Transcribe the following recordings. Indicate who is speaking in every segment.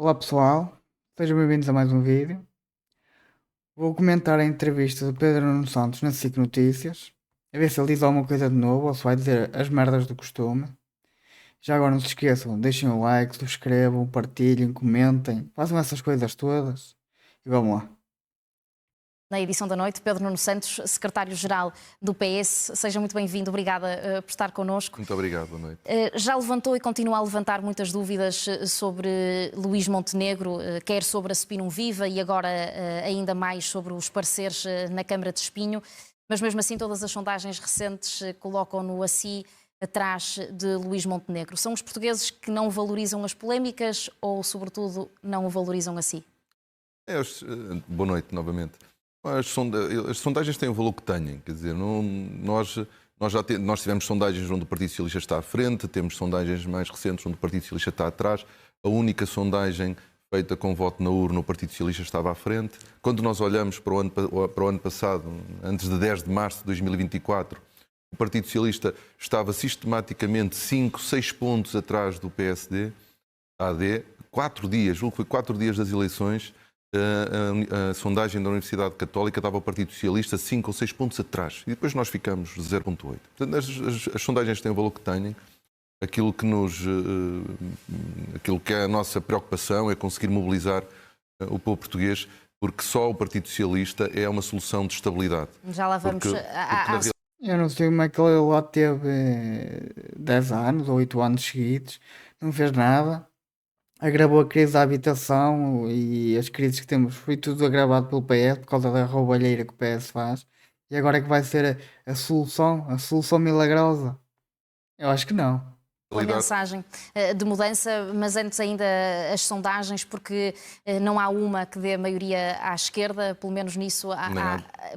Speaker 1: Olá pessoal, sejam bem-vindos a mais um vídeo. Vou comentar a entrevista do Pedro Nuno Santos na SIC Notícias, a ver se ele diz alguma coisa de novo ou se vai dizer as merdas do costume. Já agora não se esqueçam, deixem o like, subscrevam, partilhem, comentem, façam essas coisas todas e vamos lá.
Speaker 2: Na edição da noite, Pedro Nuno Santos, secretário-geral do PS. Seja muito bem-vindo, obrigada por estar connosco.
Speaker 3: Muito obrigado, boa noite.
Speaker 2: Já levantou e continua a levantar muitas dúvidas sobre Luís Montenegro, quer sobre a Spinum Viva e agora ainda mais sobre os pareceres na Câmara de Espinho, mas mesmo assim todas as sondagens recentes colocam-no assim atrás de Luís Montenegro. São os portugueses que não valorizam as polémicas ou, sobretudo, não o valorizam assim?
Speaker 3: Boa noite novamente. As sondagens têm o valor que têm, quer dizer, nós tivemos sondagens onde o Partido Socialista está à frente, temos sondagens mais recentes onde o Partido Socialista está atrás. A única sondagem feita com voto na urna, o Partido Socialista estava à frente. Quando nós olhamos para o ano passado, antes de 10 de março de 2024, o Partido Socialista estava sistematicamente 5, 6 pontos atrás do PSD, AD, 4 dias, julgo que foi 4 dias das eleições. A sondagem da Universidade Católica dava ao Partido Socialista 5 ou 6 pontos atrás e depois nós ficamos 0,8. Portanto, as sondagens têm o valor que têm. Aquilo que é a nossa preocupação é conseguir mobilizar o povo português, porque só o Partido Socialista é uma solução de estabilidade.
Speaker 2: Já lá vamos
Speaker 1: Eu não sei como é que ele lá teve 10 anos ou 8 anos seguidos, não fez nada. Agravou a crise da habitação e as crises que temos, foi tudo agravado pelo PS por causa da roubalheira que o PS faz. E agora é que vai ser a solução milagrosa? Eu acho que não.
Speaker 2: uma mensagem de mudança, mas antes ainda as sondagens, porque não há uma que dê maioria à esquerda, pelo menos nisso,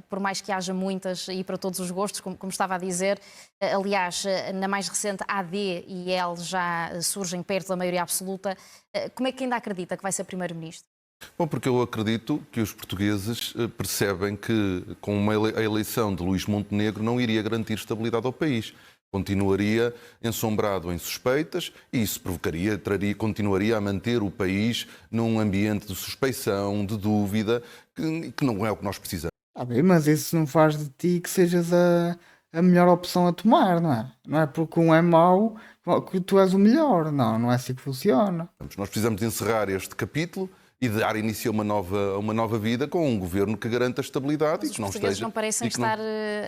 Speaker 2: por mais que haja muitas e para todos os gostos, como estava a dizer. Aliás, na mais recente, AD e L já surgem perto da maioria absoluta. Como é que ainda acredita que vai ser primeiro-ministro?
Speaker 3: Bom, porque eu acredito que os portugueses percebem que com a eleição de Luís Montenegro não iria garantir estabilidade ao país. Continuaria ensombrado em suspeitas e isso continuaria a manter o país num ambiente de suspeição, de dúvida, que não é o que nós precisamos.
Speaker 1: Está bem, mas isso não faz de ti que sejas a melhor opção a tomar, não é? Não é porque um é mau que tu és o melhor, não é assim que funciona.
Speaker 3: Nós precisamos encerrar este capítulo e dar início a uma nova vida com um governo que garanta a estabilidade.
Speaker 2: Mas
Speaker 3: e que não
Speaker 2: os portugueses
Speaker 3: esteja,
Speaker 2: não parecem estar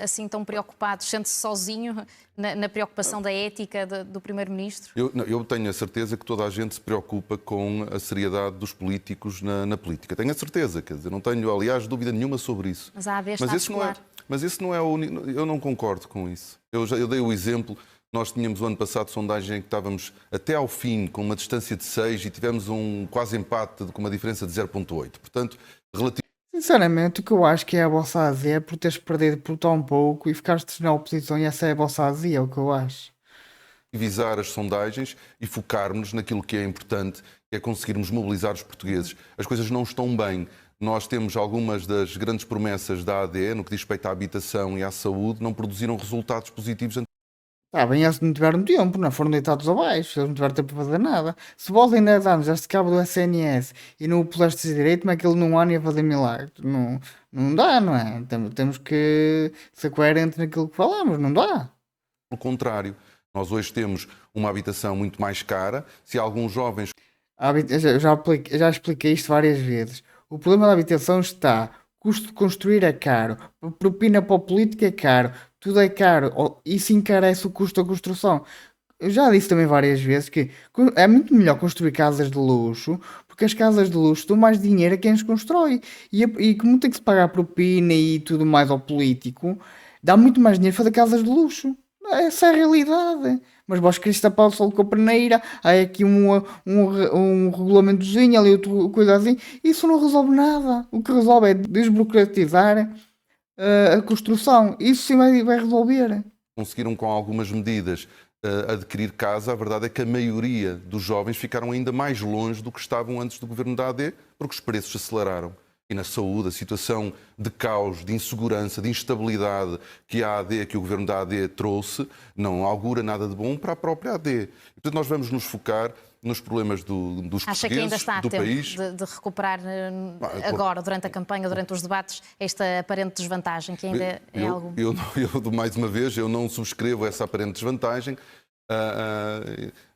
Speaker 2: assim tão preocupados. Sente-se sozinho na preocupação da ética do primeiro-ministro?
Speaker 3: Eu tenho a certeza que toda a gente se preocupa com a seriedade dos políticos na política. Tenho a certeza, quer dizer, não tenho, aliás, dúvida nenhuma sobre isso.
Speaker 2: Mas a AD está a escolar.
Speaker 3: Mas esse não é o único. Eu não concordo com isso. Eu dei o exemplo. Nós tínhamos o ano passado sondagem em que estávamos até ao fim com uma distância de 6 e tivemos um quase empate com uma diferença de 0,8. Portanto,
Speaker 1: Sinceramente, o que eu acho que é a vossa azia é por teres perdido por tão pouco e ficaste na oposição e essa é a vossa azia, é o que eu acho.
Speaker 3: Revisar as sondagens e focarmos naquilo que é importante, que é conseguirmos mobilizar os portugueses. As coisas não estão bem. Nós temos algumas das grandes promessas da AD, no que diz respeito à habitação e à saúde, não produziram resultados positivos.
Speaker 1: Está bem, eles não tiveram tempo, não foram deitados abaixo, eles não tiveram tempo para fazer nada. Se vós em 10 anos já se cabo do SNS e não o puseste direito, como é que ele num ano ia fazer milagres? Não dá, não é? Temos que ser coerentes naquilo que falamos, não dá.
Speaker 3: Pelo contrário, nós hoje temos uma habitação muito mais cara. Se alguns jovens...
Speaker 1: Eu já expliquei isto várias vezes. O problema da habitação está... Custo de construir é caro, propina para o político é caro, tudo é caro, isso encarece o custo da construção. Eu já disse também várias vezes que é muito melhor construir casas de luxo, porque as casas de luxo dão mais dinheiro a quem as constrói. E como tem que se pagar propina e tudo mais ao político, dá muito mais dinheiro fazer casas de luxo. Essa é a realidade. Mas vós queres tapar o sol com a peneira, há aqui um regulamentozinho, ali outro coisa assim. Isso não resolve nada. O que resolve é desburocratizar a construção. Isso sim vai resolver.
Speaker 3: Conseguiram com algumas medidas adquirir casa. A verdade é que a maioria dos jovens ficaram ainda mais longe do que estavam antes do governo da AD, porque os preços se aceleraram. E na saúde, a situação de caos, de insegurança, de instabilidade que o governo da AD trouxe, não augura nada de bom para a própria AD. Portanto, nós vamos nos focar nos problemas dos
Speaker 2: Acha que ainda
Speaker 3: portugueses,
Speaker 2: está a
Speaker 3: do
Speaker 2: tempo
Speaker 3: país.
Speaker 2: de recuperar agora, durante a campanha, durante os debates, esta aparente desvantagem, que ainda é algo...
Speaker 3: Mais uma vez, eu não subscrevo essa aparente desvantagem.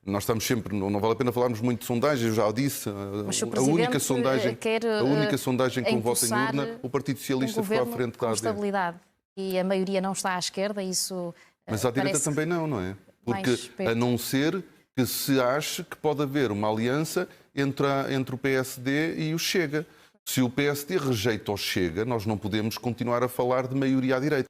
Speaker 3: Nós estamos sempre, não vale a pena falarmos muito de sondagens, eu já o disse.
Speaker 2: Mas se o
Speaker 3: A única
Speaker 2: Presidente
Speaker 3: sondagem com voto em
Speaker 2: impulsar
Speaker 3: urna, o Partido Socialista ficou à frente da
Speaker 2: com
Speaker 3: AD.
Speaker 2: estabilidade e a maioria não está à esquerda, isso
Speaker 3: Mas à direita
Speaker 2: parece
Speaker 3: também não é? Porque
Speaker 2: mais perto.
Speaker 3: a não ser que se ache que pode haver uma aliança entre o PSD e o Chega. Se o PSD rejeita o Chega, nós não podemos continuar a falar de maioria à direita.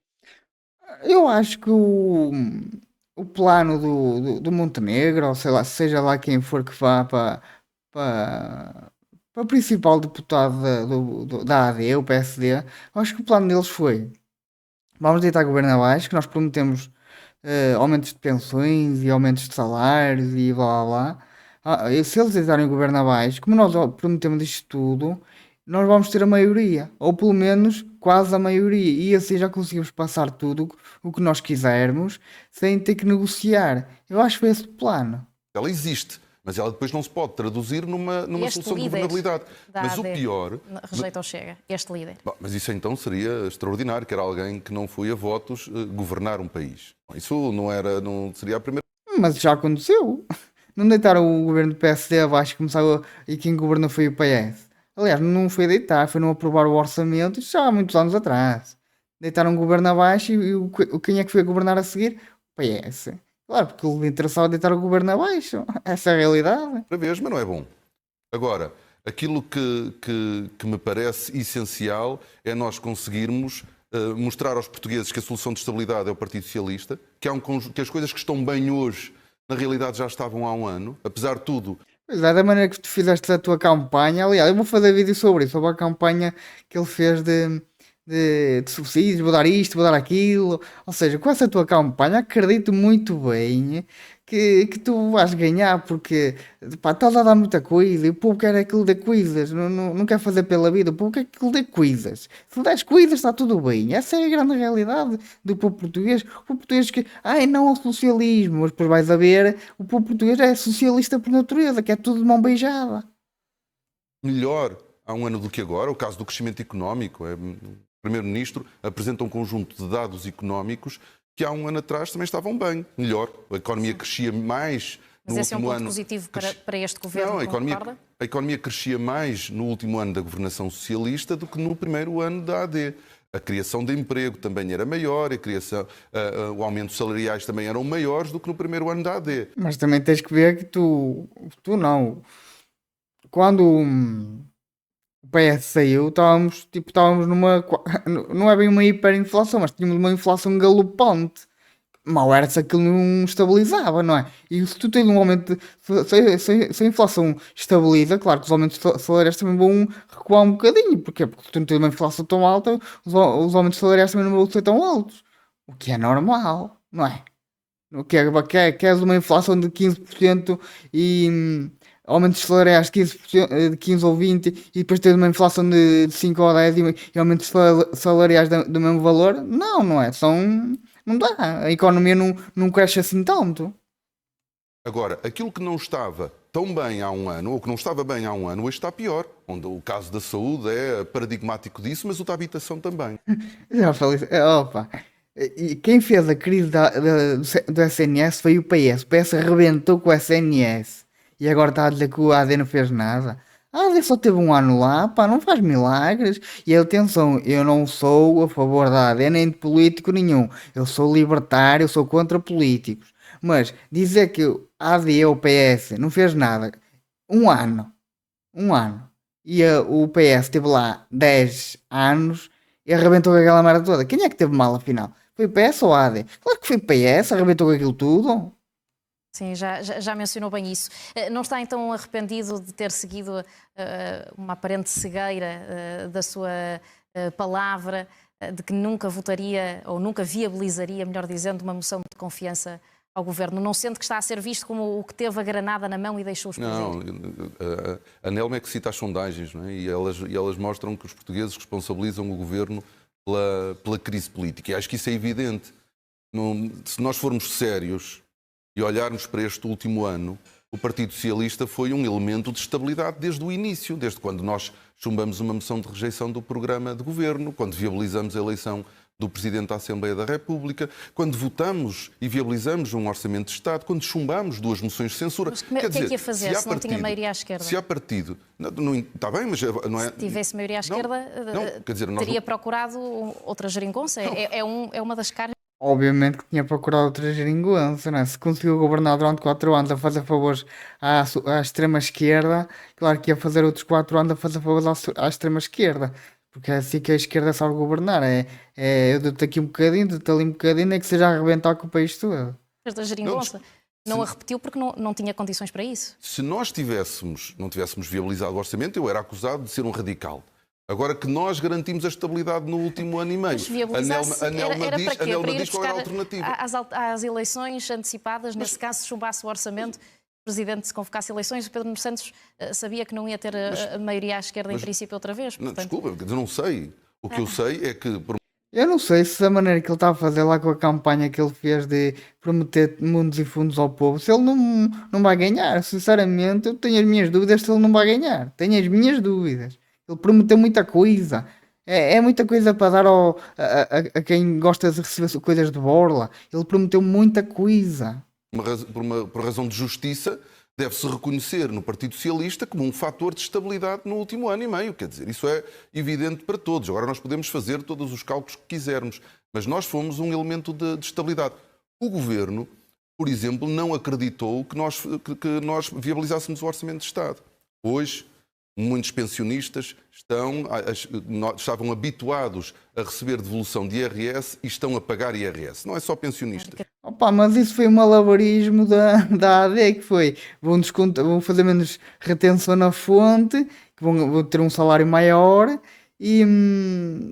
Speaker 1: Eu acho que o plano do Montenegro, ou sei lá, seja lá quem for que vá para o principal deputado da AD, o PSD, eu acho que o plano deles foi: vamos deitar governo abaixo, que nós prometemos aumentos de pensões e aumentos de salários e blá blá blá. E se eles deitarem o governo abaixo, como nós prometemos isto tudo, nós vamos ter a maioria, ou pelo menos quase a maioria, e assim já conseguimos passar tudo o que nós quisermos sem ter que negociar. Eu acho que foi esse o plano.
Speaker 3: Ela existe, mas ela depois não se pode traduzir numa
Speaker 2: Este
Speaker 3: solução de
Speaker 2: líder
Speaker 3: governabilidade.
Speaker 2: da
Speaker 3: Mas o
Speaker 2: AD
Speaker 3: pior...
Speaker 2: rejeita o Chega, este líder.
Speaker 3: Bom, mas isso então seria extraordinário, que era alguém que não foi a votos governar um país. Isso não seria a primeira...
Speaker 1: Mas já aconteceu. Não deitaram o governo do PSD abaixo e quem governou foi o PS. Aliás, não foi deitar, foi não aprovar o orçamento, isso já há muitos anos atrás. Deitaram o governo abaixo quem é que foi a governar a seguir? O PS. Claro, porque o interessava deitar o governo abaixo. Essa é a realidade.
Speaker 3: Outra vez, mas não é bom. Agora, aquilo que me parece essencial é nós conseguirmos mostrar aos portugueses que a solução de estabilidade é o Partido Socialista, que as coisas que estão bem hoje, na realidade, já estavam há um ano, apesar de tudo.
Speaker 1: Pois é, da maneira que tu fizeste a tua campanha, aliás, eu vou fazer vídeo sobre isso, sobre a campanha que ele fez de subsídios, vou dar isto, vou dar aquilo. Ou seja, com essa tua campanha, acredito muito bem que tu vais ganhar, porque pá, estás a dar muita coisa e o povo quer aquilo de coisas, não quer fazer pela vida, o povo quer aquilo de coisas. Se des coisas, está tudo bem. Essa é a grande realidade do povo português. O povo português que, não ao socialismo, mas depois vais a ver, o povo português é socialista por natureza, que é tudo de mão beijada.
Speaker 3: Melhor há um ano do que agora, o caso do crescimento económico. O Primeiro-Ministro apresenta um conjunto de dados económicos que há um ano atrás também estavam bem, melhor. A economia crescia mais no
Speaker 2: Mas esse é um
Speaker 3: último
Speaker 2: ponto
Speaker 3: ano.
Speaker 2: positivo para este governo,
Speaker 3: Não,
Speaker 2: concorda?
Speaker 3: a economia crescia mais no último ano da governação socialista do que no primeiro ano da AD. A criação de emprego também era maior, o aumento de salariais também eram maiores do que no primeiro ano da AD.
Speaker 1: Mas também tens que ver que tu não. Quando o PS saiu, estávamos numa. Não é bem uma hiperinflação, mas tínhamos uma inflação galopante. Mal era se aquilo não estabilizava, não é? E se tu tens um aumento. Se a inflação estabiliza, claro que os aumentos salariais também vão recuar um bocadinho. Porquê? Porque se tu não tens uma inflação tão alta, os aumentos salariais também não vão ser tão altos. O que é normal, não é? Queres uma inflação de 15% e aumentos salariais de 15%, de 15 ou 20 e depois tens uma inflação de 5 ou 10 e aumentos salariais do mesmo valor? Não é? Não dá. A economia não cresce assim tanto.
Speaker 3: Agora, aquilo que não estava tão bem há um ano, ou que não estava bem há um ano, hoje está pior. Onde o caso da saúde é paradigmático disso, mas o da habitação também.
Speaker 1: Já falei. Opa. E quem fez a crise do SNS foi o PS. O PS arrebentou com o SNS. E agora está a dizer que o AD não fez nada. A AD só teve um ano lá, pá, não faz milagres. E atenção, eu não sou a favor da AD, nem de político nenhum. Eu sou libertário, eu sou contra políticos. Mas dizer que a AD ou o PS não fez nada, um ano. E o PS teve lá 10 anos e arrebentou com aquela merda toda. Quem é que teve mal afinal? Foi o PS ou a AD? Claro que foi o PS, arrebentou com aquilo tudo.
Speaker 2: Sim, já mencionou bem isso. Não está então arrependido de ter seguido uma aparente cegueira da sua palavra, de que nunca votaria ou nunca viabilizaria, melhor dizendo, uma moção de confiança ao governo? Não sente que está a ser visto como o que teve a granada na mão e deixou explodir?
Speaker 3: Não, a Nelma é que cita as sondagens, não é? E elas mostram que os portugueses responsabilizam o governo pela crise política. E acho que isso é evidente. Se nós formos sérios e olharmos para este último ano, o Partido Socialista foi um elemento de estabilidade desde o início, desde quando nós chumbamos uma moção de rejeição do programa de governo, quando viabilizamos a eleição do Presidente da Assembleia da República, quando votamos e viabilizamos um Orçamento de Estado, quando chumbamos 2 moções de censura.
Speaker 2: Mas o que é que ia fazer se não tinha maioria à esquerda?
Speaker 3: Se há partido... Está bem, mas não é...
Speaker 2: Se tivesse maioria à esquerda,
Speaker 3: quer dizer,
Speaker 2: teria procurado outra geringonça? É uma das caras.
Speaker 1: Obviamente que tinha procurado outra geringonça, não é? Se conseguiu governar durante 4 anos a fazer favores à extrema-esquerda, claro que ia fazer outros 4 anos a fazer favores à extrema-esquerda. Porque é assim que a esquerda sabe governar. Eu dou-te aqui um bocadinho, dou-te ali um bocadinho, nem que seja a arrebentar com o país todo.
Speaker 2: Da geringonça não a repetiu porque não tinha condições para isso.
Speaker 3: Se nós não tivéssemos viabilizado o orçamento, eu era acusado de ser um radical. Agora que nós garantimos a estabilidade no último ano e meio.
Speaker 2: A Nelma
Speaker 3: diz qual era a alternativa.
Speaker 2: Às eleições antecipadas, nesse caso, se chumbasse o orçamento, o Presidente se convocasse eleições, o Pedro Nuno Santos sabia que não ia ter a maioria à esquerda em princípio outra vez.
Speaker 3: Portanto... Desculpa, eu não sei. O que eu sei é que...
Speaker 1: Eu não sei se a maneira que ele está a fazer lá com a campanha que ele fez de prometer mundos e fundos ao povo, se ele não vai ganhar. Sinceramente, eu tenho as minhas dúvidas se ele não vai ganhar. Tenho as minhas dúvidas. Ele prometeu muita coisa. É muita coisa para dar a quem gosta de receber coisas de borla. Ele prometeu muita coisa.
Speaker 3: Por razão de justiça, deve-se reconhecer no Partido Socialista como um fator de estabilidade no último ano e meio. Quer dizer, isso é evidente para todos. Agora nós podemos fazer todos os cálculos que quisermos, mas nós fomos um elemento de estabilidade. O Governo, por exemplo, não acreditou que nós viabilizássemos o Orçamento de Estado. Hoje, muitos pensionistas estavam habituados a receber devolução de IRS e estão a pagar IRS. Não é só pensionistas.
Speaker 1: Opa, mas isso foi um malabarismo da AD, que foi, vão fazer menos retenção na fonte, que vão ter um salário maior, e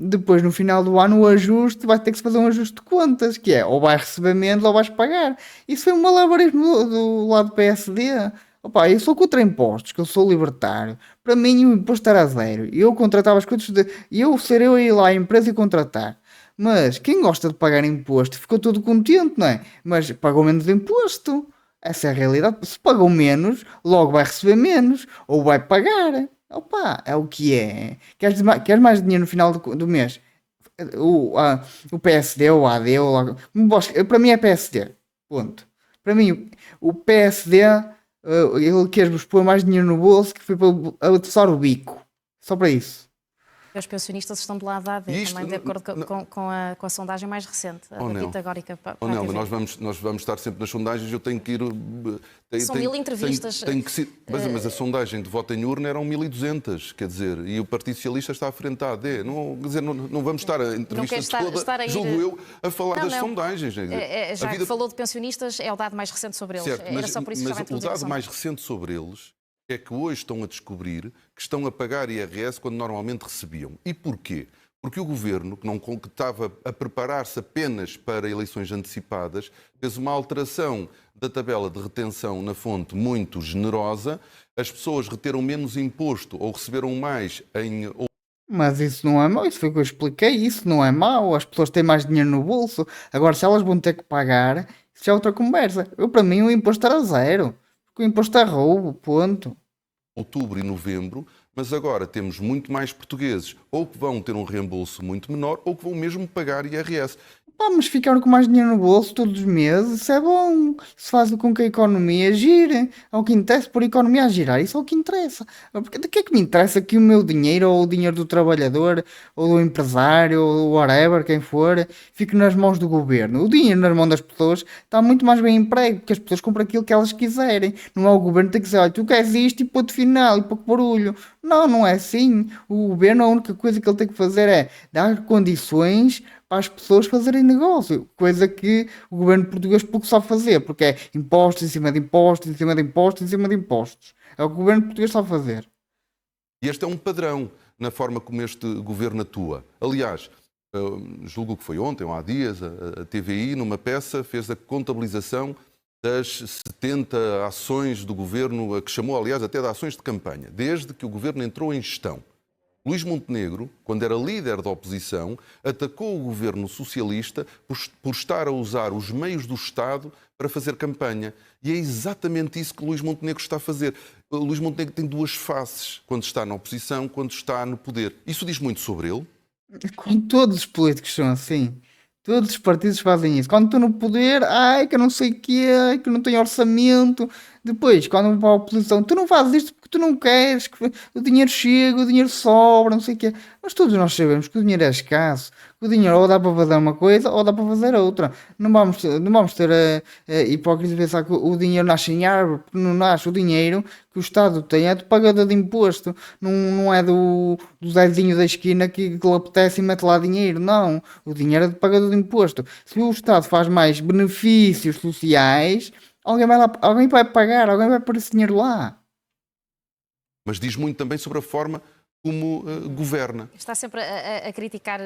Speaker 1: depois no final do ano o ajuste, vai ter que se fazer um ajuste de contas, que é, ou vais receber menos ou vais pagar. Isso foi um malabarismo do lado do PSD. Opa, eu sou contra impostos, que eu sou libertário. Para mim o imposto era zero. Eu contratava as coisas eu ir lá à empresa e contratar. Mas quem gosta de pagar imposto ficou todo contente, não é? Mas pagou menos imposto. Essa é a realidade. Se pagou menos, logo vai receber menos. Ou vai pagar. Opa, é o que é. Queres mais dinheiro no final do mês? O PSD ou a AD, para mim é PSD. Ponto. Para mim, o PSD... ele quer-vos pôr mais dinheiro no bolso que foi para atravessar o bico. Só para isso.
Speaker 2: Os pensionistas estão do lado da AD, também de acordo com a sondagem mais recente, a pitagórica.
Speaker 3: Nelma, nós vamos estar sempre nas sondagens, eu tenho que ir...
Speaker 2: São 1000 entrevistas.
Speaker 3: Mas a sondagem de voto em urna eram 1200, quer dizer, e o Partido Socialista está à frente da AD. Não vamos estar a entrevista toda, julgo eu, a falar das sondagens.
Speaker 2: Já que falou de pensionistas, é o dado mais recente sobre eles.
Speaker 3: Certo,
Speaker 2: Era só por isso que
Speaker 3: mas o dado mais recente sobre eles é que hoje estão a descobrir que estão a pagar IRS quando normalmente recebiam. E porquê? Porque o Governo, que estava a preparar-se apenas para eleições antecipadas, fez uma alteração da tabela de retenção na fonte muito generosa, as pessoas reteram menos imposto ou receberam mais em...
Speaker 1: Mas isso não é mau, isso foi o que eu expliquei, isso não é mau, as pessoas têm mais dinheiro no bolso, agora se elas vão ter que pagar, isso é outra conversa. Para mim o imposto era zero. O imposto é roubo, ponto.
Speaker 3: Outubro e novembro, mas agora temos muito mais portugueses ou que vão ter um reembolso muito menor ou que vão mesmo pagar IRS.
Speaker 1: Pá, mas ficar com mais dinheiro no bolso todos os meses, isso é bom. Isso faz com que a economia gire. É o que interessa, por economia a girar. Isso é o que interessa. Porque de que é que me interessa que o meu dinheiro, ou o dinheiro do trabalhador, ou do empresário, ou whatever, quem for, fique nas mãos do governo? O dinheiro nas mãos das pessoas está muito mais bem emprego, porque as pessoas compram aquilo que elas quiserem. Não é o governo que tem que dizer, olha, tu queres isto e ponto final, e pouco barulho. Não é assim. O governo, a única coisa que ele tem que fazer é dar condições para as pessoas fazerem negócio, coisa que o governo português pouco sabe fazer, porque é impostos em cima de impostos, em cima de impostos, em cima de impostos. É o que o governo português sabe fazer.
Speaker 3: E este é um padrão na forma como este governo atua. Aliás, julgo que foi ontem ou há dias, a TVI, numa peça, fez a contabilização das 70 ações do governo, a que chamou, aliás, até de ações de campanha, desde que o governo entrou em gestão. Luís Montenegro, quando era líder da oposição, atacou o governo socialista por estar a usar os meios do Estado para fazer campanha. E é exatamente isso que Luís Montenegro está a fazer. Luís Montenegro tem duas faces, quando está na oposição, quando está no poder. Isso diz muito sobre ele.
Speaker 1: Com todos os políticos são assim. Todos os partidos fazem isso. Quando estão no poder, ai, que eu não sei o quê, ai, que eu não tenho orçamento. Depois, quando vão para a oposição, tu não fazes isto porque tu não queres, que o dinheiro chega, o dinheiro sobra, não sei o quê. Mas todos nós sabemos que o dinheiro é escasso, que o dinheiro ou dá para fazer uma coisa ou dá para fazer outra. Não vamos ter a hipócrisia de pensar que o dinheiro nasce em árvore, porque não nasce. O dinheiro que o Estado tem é do pagador de imposto, não é do Zezinho da esquina que lhe apetece e mete lá dinheiro. Não, o dinheiro é do pagador de imposto. Se o Estado faz mais benefícios sociais, alguém vai pagar, alguém vai pôr esse dinheiro lá.
Speaker 3: Mas diz muito também sobre a forma como governa.
Speaker 2: Está sempre a criticar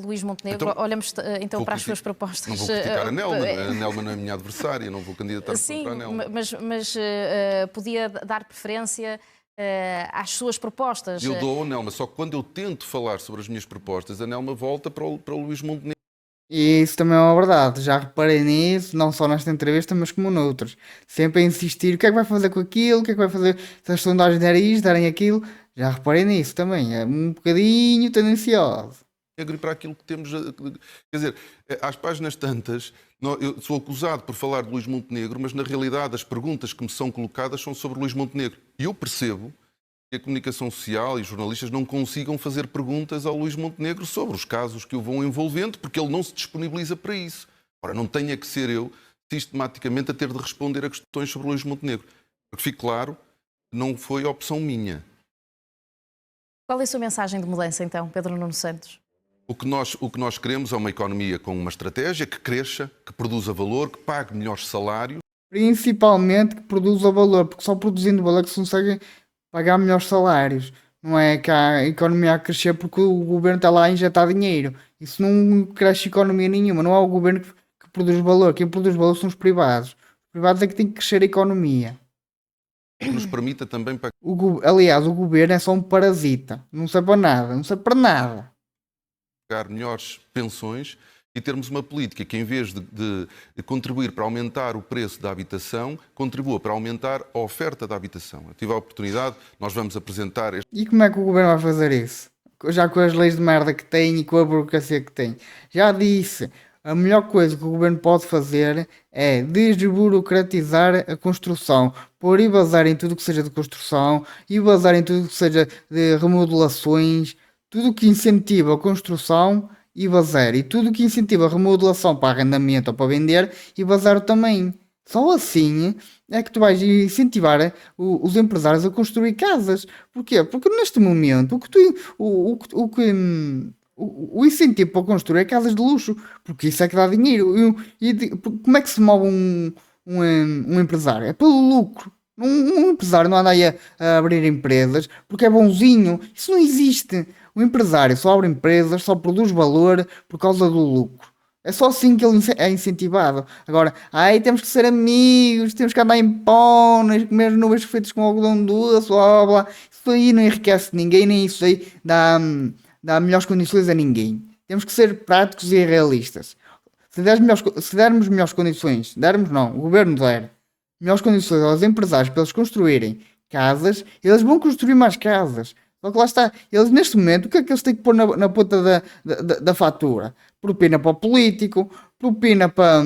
Speaker 2: Luís Montenegro.
Speaker 3: Então,
Speaker 2: Olhamos então para as suas propostas.
Speaker 3: Não vou criticar a Nelma. A Nelma não é a minha adversária, não vou candidatar contra a Nelma.
Speaker 2: Mas podia dar preferência às suas propostas.
Speaker 3: Eu dou, Nelma, só que quando eu tento falar sobre as minhas propostas, a Nelma volta para o Luís Montenegro.
Speaker 1: E isso também é uma verdade. Já reparei nisso, não só nesta entrevista, mas como noutros. Sempre a insistir, o que é que vai fazer com aquilo, o que é que vai fazer se as sondagens derem isto, derem aquilo. Já reparei nisso também. É um bocadinho tendencioso.
Speaker 3: E para aquilo que temos. Quer dizer, às páginas tantas, eu sou acusado por falar de Luís Montenegro, mas na realidade as perguntas que me são colocadas são sobre Luís Montenegro. E eu percebo que a comunicação social e os jornalistas não consigam fazer perguntas ao Luís Montenegro sobre os casos que o vão envolvendo, porque ele não se disponibiliza para isso. Ora, não tenha que ser eu sistematicamente a ter de responder a questões sobre Luís Montenegro. Porque fique claro, não foi opção minha.
Speaker 2: Qual é a sua mensagem de mudança, então, Pedro Nuno Santos?
Speaker 3: O que nós queremos é uma economia com uma estratégia que cresça, que produza valor, que pague melhores salários.
Speaker 1: Principalmente que produza valor, porque só produzindo valor que se consegue pagar melhores salários. Não é que a economia a crescer porque o governo está lá a injetar dinheiro. Isso não cresce economia nenhuma. Não é o governo que produz valor. Quem produz valor são os privados. Os privados é que têm que crescer a economia.
Speaker 3: Que nos permita também pagar
Speaker 1: Aliás, o governo é só um parasita. Não serve para nada. Não serve para nada.
Speaker 3: melhores pensões e termos uma política que, em vez de contribuir para aumentar o preço da habitação, contribua para aumentar a oferta da habitação. Eu tive a oportunidade, nós vamos apresentar...
Speaker 1: E como é que o governo vai fazer isso? Já com as leis de merda que tem e com a burocracia que tem. Já disse, a melhor coisa que o governo pode fazer é desburocratizar a construção, pôr e bazar em tudo que seja de construção, e bazar em tudo que seja de remodelações, tudo que incentiva a construção e bazar, e tudo que incentiva a remodelação para arrendamento ou para vender e bazar também. Só assim é que tu vais incentivar os empresários a construir casas. Porquê? Porque neste momento o incentivo para construir é casas de luxo, porque isso é que dá dinheiro. Como é que se move um empresário? É pelo lucro. Um empresário não anda aí a abrir empresas porque é bonzinho. Isso não existe. O empresário só abre empresas, só produz valor por causa do lucro. É só assim que ele é incentivado. Agora, temos que ser amigos, temos que andar em póneis, comer nuvens feitas com algodão doce, blá blá blá. Isso aí não enriquece ninguém, nem isso aí dá melhores condições a ninguém. Temos que ser práticos e realistas. Se dermos melhores condições, o governo der melhores condições aos empresários para eles construírem casas, eles vão construir mais casas. Só que lá está, eles neste momento, o que é que eles têm que pôr na ponta da fatura? Propina para o político, propina para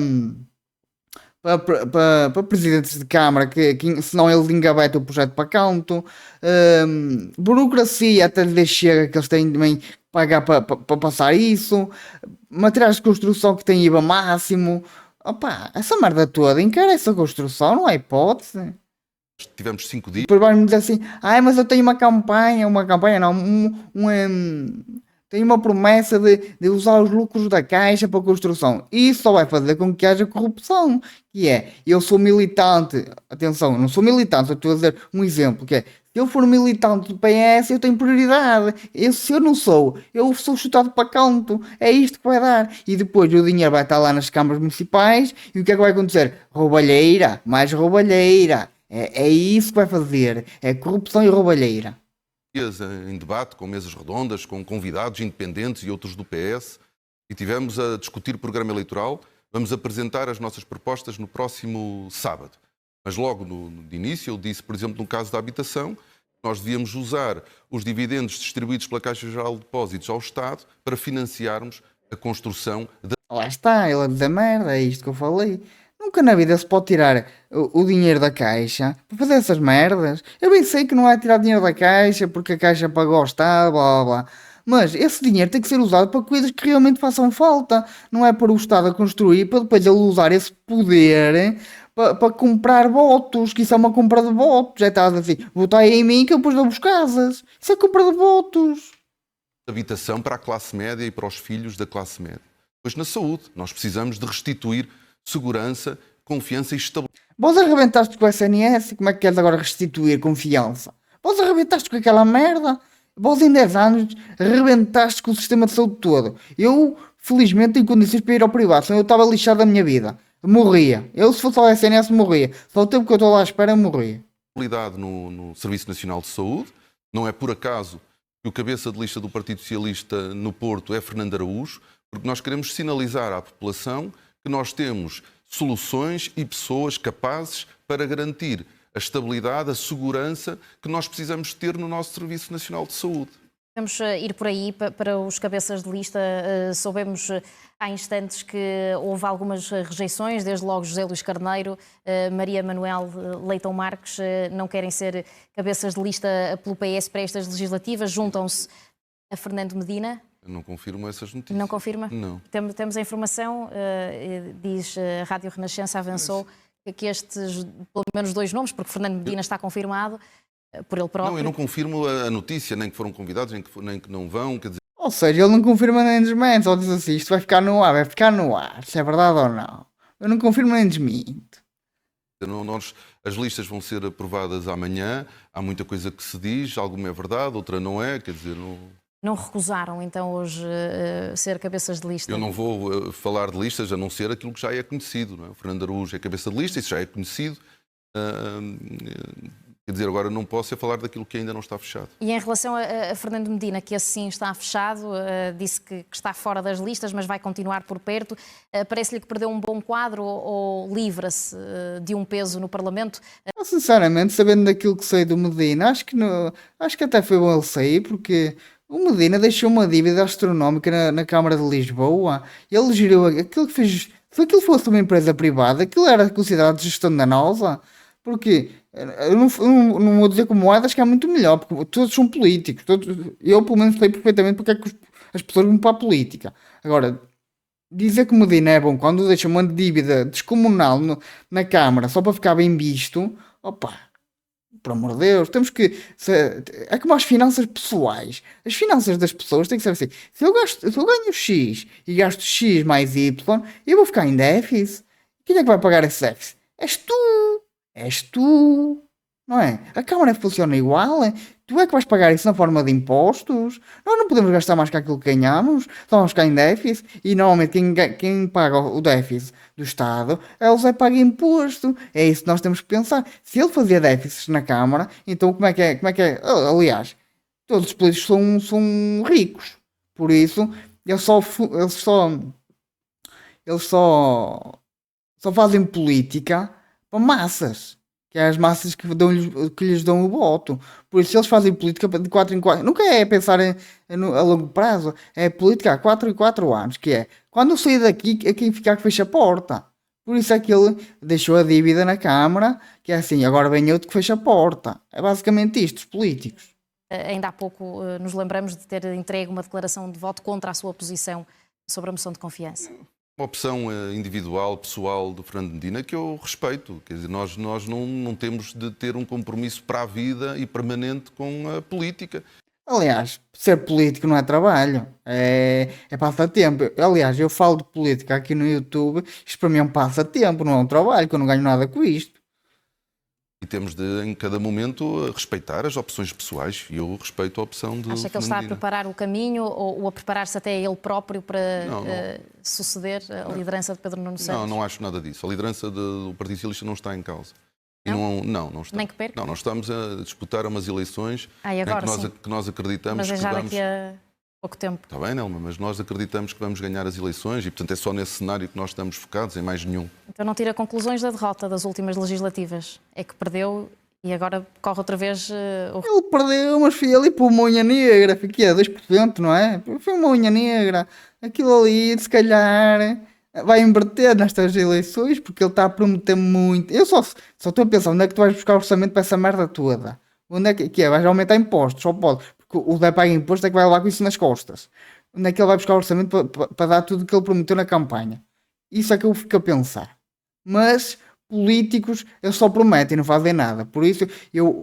Speaker 1: presidentes de Câmara, que senão eles engavetam o projeto para canto, burocracia até lhes chega que eles têm também que pagar para passar isso, materiais de construção que têm IVA máximo. Opa, essa merda toda encarece a construção, não há hipótese.
Speaker 3: Tivemos 5 dias.
Speaker 1: Depois vai-me dizer assim, mas eu tenho uma campanha não, tenho uma promessa de usar os lucros da Caixa para a construção. Isso só vai fazer com que haja corrupção, que é, eu sou militante, atenção, não sou militante, eu estou a dizer um exemplo, que é, se eu for militante do PS, eu tenho prioridade. Se eu não sou, eu sou chutado para canto. É isto que vai dar. E depois o dinheiro vai estar lá nas câmaras municipais, e o que é que vai acontecer? Roubalheira, mais roubalheira. É isso que vai fazer. É corrupção e roubalheira.
Speaker 3: em debate, com mesas redondas, com convidados independentes e outros do PS, e tivemos a discutir o programa eleitoral. Vamos apresentar as nossas propostas no próximo sábado. Mas logo de início eu disse, por exemplo, no caso da habitação, nós devíamos usar os dividendos distribuídos pela Caixa Geral de Depósitos ao Estado para financiarmos a construção da...
Speaker 1: Lá está, ele a dizer merda, é isto que eu falei. Nunca na vida se pode tirar o dinheiro da Caixa para fazer essas merdas. Eu bem sei que não é tirar dinheiro da Caixa porque a Caixa pagou ao Estado, blá blá blá. Mas esse dinheiro tem que ser usado para coisas que realmente façam falta. Não é para o Estado a construir, para depois ele usar esse poder para comprar votos. Que isso é uma compra de votos. Já estás assim, votar aí em mim que eu depois dou-vos casas. Isso é compra de votos.
Speaker 3: habitação para a classe média e para os filhos da classe média. Pois na saúde, nós precisamos de restituir segurança, confiança e estabilidade.
Speaker 1: Vós arrebentaste com o SNS, como é que queres agora restituir confiança? Vós arrebentaste com aquela merda. Vós em 10 anos arrebentaste com o sistema de saúde todo. Eu, felizmente, tenho condições para ir ao privado, senão eu estava lixado da minha vida. Morria. Eu, se fosse ao SNS, morria. Só o tempo que eu estou lá à espera, eu morria.
Speaker 3: No Serviço Nacional de Saúde. Não é por acaso que o cabeça de lista do Partido Socialista no Porto é Fernando Araújo, porque nós queremos sinalizar à população que nós temos soluções e pessoas capazes para garantir a estabilidade, a segurança que nós precisamos ter no nosso Serviço Nacional de Saúde.
Speaker 2: Vamos ir por aí para os cabeças de lista. Soubemos há instantes que houve algumas rejeições, desde logo José Luís Carneiro, Maria Manuel Leitão Marques, não querem ser cabeças de lista pelo PS para estas legislativas, juntam-se a Fernando Medina.
Speaker 3: Eu não confirmo essas notícias.
Speaker 2: Não confirma?
Speaker 3: Não.
Speaker 2: Temos a informação, diz a Rádio Renascença, avançou, que estes, pelo menos 2 nomes, porque Fernando Medina está confirmado por ele próprio.
Speaker 3: Não, eu não confirmo a notícia, nem que foram convidados, nem que não vão, quer dizer...
Speaker 1: Ou seja, ele não confirma nem desmente, só diz assim, isto vai ficar no ar, se é verdade ou não. Eu não confirmo nem desminto.
Speaker 3: As listas vão ser aprovadas amanhã, há muita coisa que se diz, alguma é verdade, outra não é, quer dizer...
Speaker 2: Não recusaram, então, hoje ser cabeças de lista?
Speaker 3: Eu não vou falar de listas, a não ser aquilo que já é conhecido. Não é? O Fernando Araújo é cabeça de lista, isso já é conhecido. Quer dizer, agora não posso falar daquilo que ainda não está fechado.
Speaker 2: E em relação a Fernando Medina, que assim está fechado, disse que está fora das listas, mas vai continuar por perto. Parece-lhe que perdeu um bom quadro ou livra-se de um peso no Parlamento?
Speaker 1: Sinceramente, sabendo daquilo que sei do Medina, acho que até foi bom ele sair, porque o Medina deixou uma dívida astronómica na Câmara de Lisboa. Ele geriu aquilo que fez. Se aquilo fosse uma empresa privada, aquilo era considerado gestão danosa. Porque eu não vou dizer como moedas que é muito melhor, porque todos são políticos. Eu, pelo menos, sei perfeitamente porque é que as pessoas vão para a política. Agora, dizer que o Medina é bom quando deixa uma dívida descomunal na Câmara só para ficar bem visto, opa, por amor de Deus, temos que. É como as finanças pessoais. As finanças das pessoas têm que ser assim. Se eu ganho X e gasto X mais Y, eu vou ficar em déficit. Quem é que vai pagar esse déficit? És tu. És tu. Não é? A Câmara funciona igual. Tu é que vais pagar isso na forma de impostos. Nós não podemos gastar mais que aquilo que ganhamos. Só vamos ficar em déficit. E normalmente quem paga o déficit do Estado é o Zé paga imposto. É isso que nós temos que pensar. Se ele fazia déficits na Câmara, então como é que é? Aliás, todos os políticos são ricos. Por isso, eles só fazem política para massas. Que é as massas que lhes dão o voto. Por isso eles fazem política de 4 em 4. Nunca é pensar a longo prazo. É política há 4 em 4 anos. Que é, quando eu sair daqui, é quem ficar que fecha a porta. Por isso é que ele deixou a dívida na Câmara. Que é assim, agora vem outro que fecha a porta. É basicamente isto, os políticos.
Speaker 2: Ainda há pouco nos lembramos de ter entregue uma declaração de voto contra a sua posição sobre a moção de confiança.
Speaker 3: Uma opção individual, pessoal do Fernando Medina que eu respeito. Quer dizer, nós não temos de ter um compromisso para a vida e permanente com a política.
Speaker 1: Aliás, ser político não é trabalho, é passatempo. Aliás, eu falo de política aqui no YouTube, isto para mim é um passatempo, não é um trabalho, que eu não ganho nada com isto.
Speaker 3: E temos de, em cada momento, respeitar as opções pessoais. E eu respeito a opção de...
Speaker 2: Acha que ele está a preparar o caminho ou a preparar-se até ele próprio para suceder a liderança de Pedro Nuno Santos?
Speaker 3: Não acho nada disso. A liderança do Partido Socialista não está em causa. E não está.
Speaker 2: Nem que perca?
Speaker 3: Não, nós estamos a disputar umas eleições
Speaker 2: E agora,
Speaker 3: que nós acreditamos
Speaker 2: mas é
Speaker 3: que
Speaker 2: já
Speaker 3: vamos...
Speaker 2: daqui a pouco tempo.
Speaker 3: Está bem, Nelma, mas nós acreditamos que vamos ganhar as eleições e, portanto, é só nesse cenário que nós estamos focados, em mais nenhum.
Speaker 2: Então não tira conclusões da derrota das últimas legislativas. É que perdeu e agora corre outra vez o...
Speaker 1: Ele perdeu, mas foi ali por uma unha negra, fiquei a 2%, não é? Foi uma unha negra. Aquilo ali, se calhar, vai inverter nestas eleições, porque ele está a prometer muito. Eu só estou a pensar, onde é que tu vais buscar orçamento para essa merda toda? Onde é que é? Vais aumentar impostos, só pode. Porque o Zé paga imposto é que vai levar com isso nas costas. Onde é que ele vai buscar orçamento para dar tudo o que ele prometeu na campanha? Isso é que eu fico a pensar. Mas políticos, eles só prometem e não fazem nada. Por isso,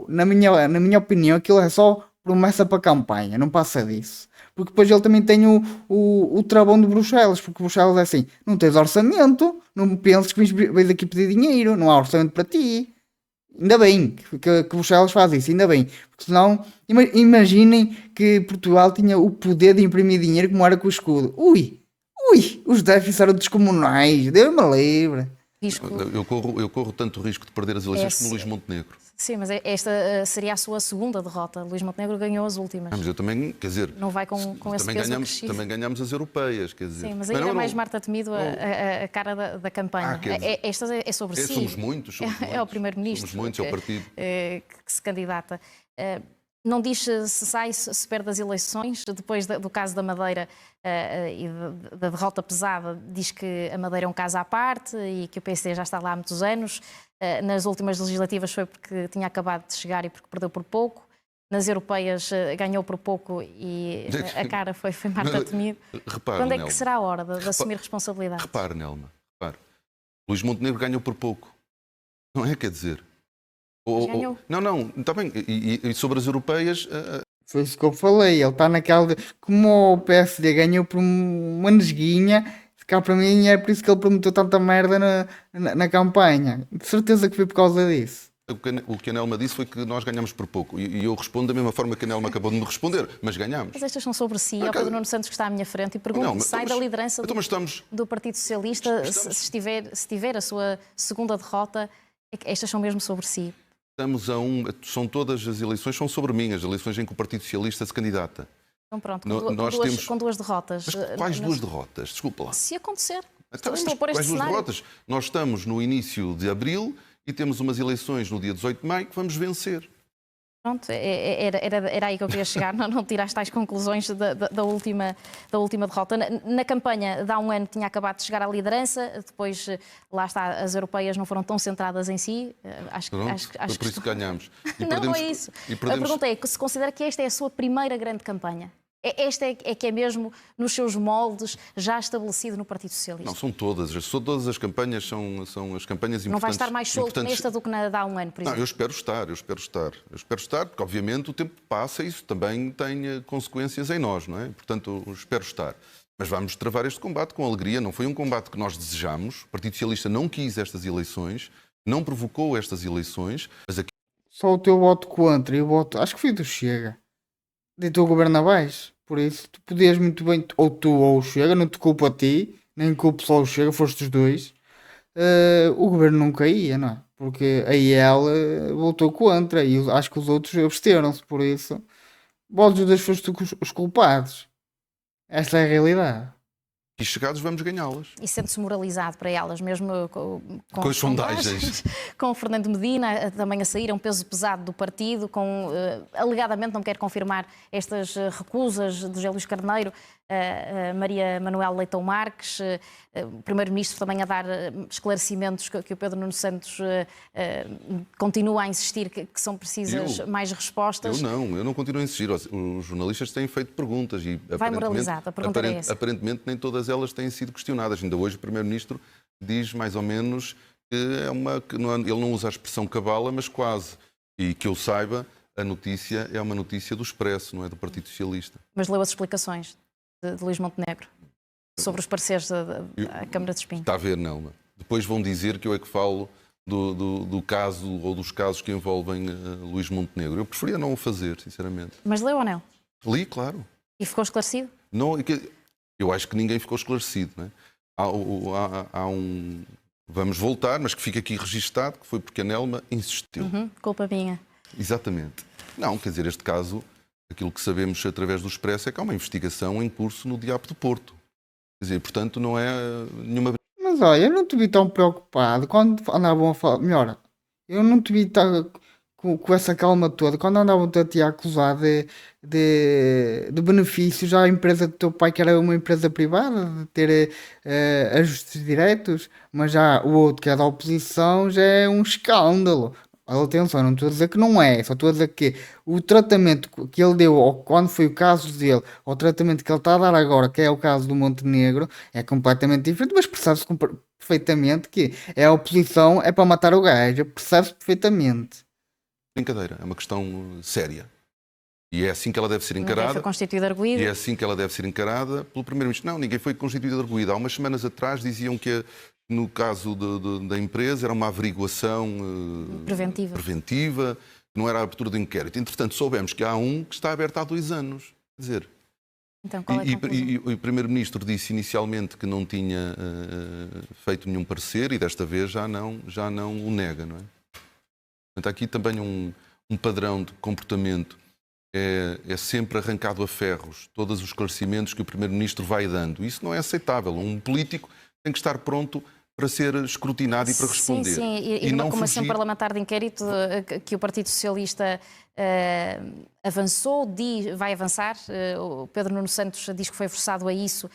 Speaker 1: na minha opinião, aquilo é só promessa para a campanha, não passa disso. Porque depois ele também tem o travão de Bruxelas, porque Bruxelas é assim, não tens orçamento, não penses que vens aqui pedir dinheiro, não há orçamento para ti. Ainda bem que Bruxelas faz isso, ainda bem. Porque senão, imaginem que Portugal tinha o poder de imprimir dinheiro como era com o escudo. Ui, os déficits eram descomunais, Deus me livre.
Speaker 2: risco.
Speaker 3: Eu corro tanto risco de perder as eleições como Luís Montenegro.
Speaker 2: Sim, mas esta seria a sua segunda derrota. Luís Montenegro ganhou as últimas.
Speaker 3: Mas eu também, quer dizer...
Speaker 2: Não vai com esse peso acrescido.
Speaker 3: Também ganhamos as europeias, quer dizer...
Speaker 2: Sim, mas ainda é mais Marta Temido a cara da campanha. Esta é sobre si.
Speaker 3: Somos muitos.
Speaker 2: É o primeiro-ministro.
Speaker 3: Somos muitos, é o partido.
Speaker 2: Que se candidata. Não diz se sai, se perde as eleições. Depois do caso da Madeira e da derrota pesada, diz que a Madeira é um caso à parte e que o PSD já está lá há muitos anos. Nas últimas legislativas foi porque tinha acabado de chegar e porque perdeu por pouco. Nas europeias ganhou por pouco e a cara foi Marta Temido. Quando é que será a hora de assumir responsabilidade?
Speaker 3: Repare, Nelma, Luís Montenegro ganhou por pouco. Não é, quer dizer...
Speaker 2: Ganhou.
Speaker 3: Não, está bem. E sobre as europeias...
Speaker 1: Foi isso que eu falei. Ele está naquela... Como o PSD ganhou por uma nesguinha, cá para mim é por isso que ele prometeu tanta merda na campanha. De certeza que foi por causa disso.
Speaker 3: O que a Nelma disse foi que nós ganhamos por pouco. E eu respondo da mesma forma que a Nelma acabou de me responder. Mas ganhamos.
Speaker 2: Mas estas são sobre si. É o Pedro Nuno Santos que está à minha frente e pergunto se sai da liderança do Partido Socialista se tiver a sua segunda derrota. Estas são mesmo sobre si.
Speaker 3: São todas as eleições, são sobre mim, as eleições em que o Partido Socialista se candidata.
Speaker 2: Então pronto, com duas derrotas.
Speaker 3: Mas quais duas derrotas? Desculpa lá.
Speaker 2: Se acontecer.
Speaker 3: Estou a pôr este cenário. Derrotas? Nós estamos no início de abril e temos umas eleições no dia 18 de maio que vamos vencer.
Speaker 2: Pronto, era aí que eu queria chegar, não tirar as tais conclusões da última derrota. Na campanha, de há um ano, tinha acabado de chegar à liderança, depois, lá está, as europeias não foram tão centradas em si. Acho
Speaker 3: foi por isso que ganhámos.
Speaker 2: Não é isso. A pergunta é, se considera que esta é a sua primeira grande campanha? Esta é que é mesmo nos seus moldes já estabelecido no Partido Socialista?
Speaker 3: Não, são todas as campanhas, são as campanhas importantes.
Speaker 2: Não vai estar mais solto nesta do que na de há um ano, por exemplo?
Speaker 3: Não, eu espero estar, porque obviamente o tempo passa e isso também tem consequências em nós, não é? Portanto, eu espero estar. Mas vamos travar este combate com alegria, não foi um combate que nós desejamos, o Partido Socialista não quis estas eleições, não provocou estas eleições, mas aqui...
Speaker 1: Só o teu voto contra e o voto, acho que foi do Chega. Deitou o governo abaixo, por isso tu podias muito bem, ou tu ou o Chega, não te culpo a ti, nem culpo só o Chega, foste os dois, o governo não caía, não é? Porque a IEL votou contra e acho que os outros absteram-se, por isso, vós os dois foste os culpados. Esta é a realidade.
Speaker 3: E chegados vamos ganhá-las.
Speaker 2: E sente-se moralizado para elas, mesmo com
Speaker 3: as sondagens.
Speaker 2: Com o Fernando Medina também a sair, um peso pesado do partido, alegadamente não quer confirmar estas recusas de José Luís Carneiro, Maria Manuel Leitão Marques, o Primeiro-Ministro também a dar esclarecimentos que o Pedro Nuno Santos continua a insistir que são precisas mais respostas.
Speaker 3: Eu não continuo a insistir. Os jornalistas têm feito perguntas e
Speaker 2: vai moralizado, a pergunta é essa.
Speaker 3: Aparentemente nem todas elas têm sido questionadas. Ainda hoje o Primeiro-Ministro diz mais ou menos que ele não usa a expressão cabala, mas quase. E que eu saiba, a notícia é uma notícia do Expresso, não é do Partido Socialista.
Speaker 2: Mas leu as explicações de Luís Montenegro sobre os pareceres da Câmara de Espinho.
Speaker 3: Está a ver, Nelma. Depois vão dizer que eu é que falo do caso ou dos casos que envolvem Luís Montenegro. Eu preferia não o fazer, sinceramente.
Speaker 2: Mas leu ou não?
Speaker 3: Li, claro.
Speaker 2: E ficou esclarecido?
Speaker 3: Não, eu acho que ninguém ficou esclarecido. Não é? Há vamos voltar, mas que fica aqui registado, que foi porque a Nelma insistiu.
Speaker 2: Culpa minha.
Speaker 3: Exatamente. Não, quer dizer, este caso, aquilo que sabemos através do Expresso é que há uma investigação em curso no Diabo de Porto. Quer dizer, portanto, não é nenhuma...
Speaker 1: Mas olha, eu não te vi tão preocupado quando andavam a falar. Melhor, eu não te vi com essa calma toda quando andavam a te acusar de benefícios à empresa do teu pai, que era uma empresa privada, de ter ajustes diretos, mas já o outro, que é da oposição, já é um escândalo. Atenção, não estou a dizer que não é, só estou a dizer que o tratamento que ele deu, ou quando foi o caso dele, ou o tratamento que ele está a dar agora, que é o caso do Montenegro, é completamente diferente, mas percebe-se perfeitamente que é a oposição, é para matar o gajo, percebe-se perfeitamente.
Speaker 3: Brincadeira, é uma questão séria. E é assim que ela deve ser
Speaker 2: Ninguém
Speaker 3: encarada.
Speaker 2: foi constituído arguido.
Speaker 3: E é assim que ela deve ser encarada pelo Primeiro-Ministro. Não, ninguém foi constituído arguido. Há umas semanas atrás diziam que no caso da empresa era uma averiguação preventiva, não era a abertura do inquérito. Entretanto, soubemos que há um que está aberto há 2 anos. Quer dizer,
Speaker 2: Então, qual é a conclusão?
Speaker 3: e o Primeiro-Ministro disse inicialmente que não tinha feito nenhum parecer e desta vez já não o nega, não é? Portanto, há aqui também um padrão de comportamento. É sempre arrancado a ferros todos os esclarecimentos que o Primeiro-Ministro vai dando. Isso não é aceitável. Um político tem que estar pronto para ser escrutinado e para responder.
Speaker 2: Sim. E numa comissão parlamentar de inquérito que o Partido Socialista avançou, vai avançar. O Pedro Nuno Santos diz que foi forçado a isso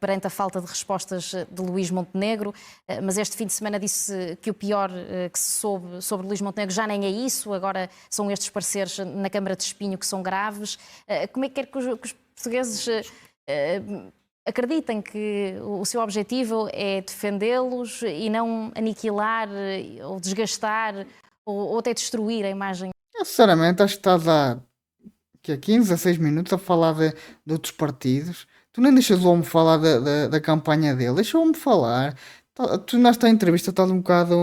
Speaker 2: perante a falta de respostas de Luís Montenegro, mas este fim de semana disse que o pior que se soube sobre Luís Montenegro já nem é isso, agora são estes pareceres na Câmara de Espinho que são graves. Como é que quer que os portugueses acreditem que o seu objetivo é defendê-los e não aniquilar ou desgastar ou até destruir a imagem?
Speaker 1: Eu, sinceramente, acho que estás há 15 a 6 minutos a falar de outros partidos. Tu nem deixas o homem falar da campanha dele, deixa o homem falar. Tu nesta entrevista estás um bocado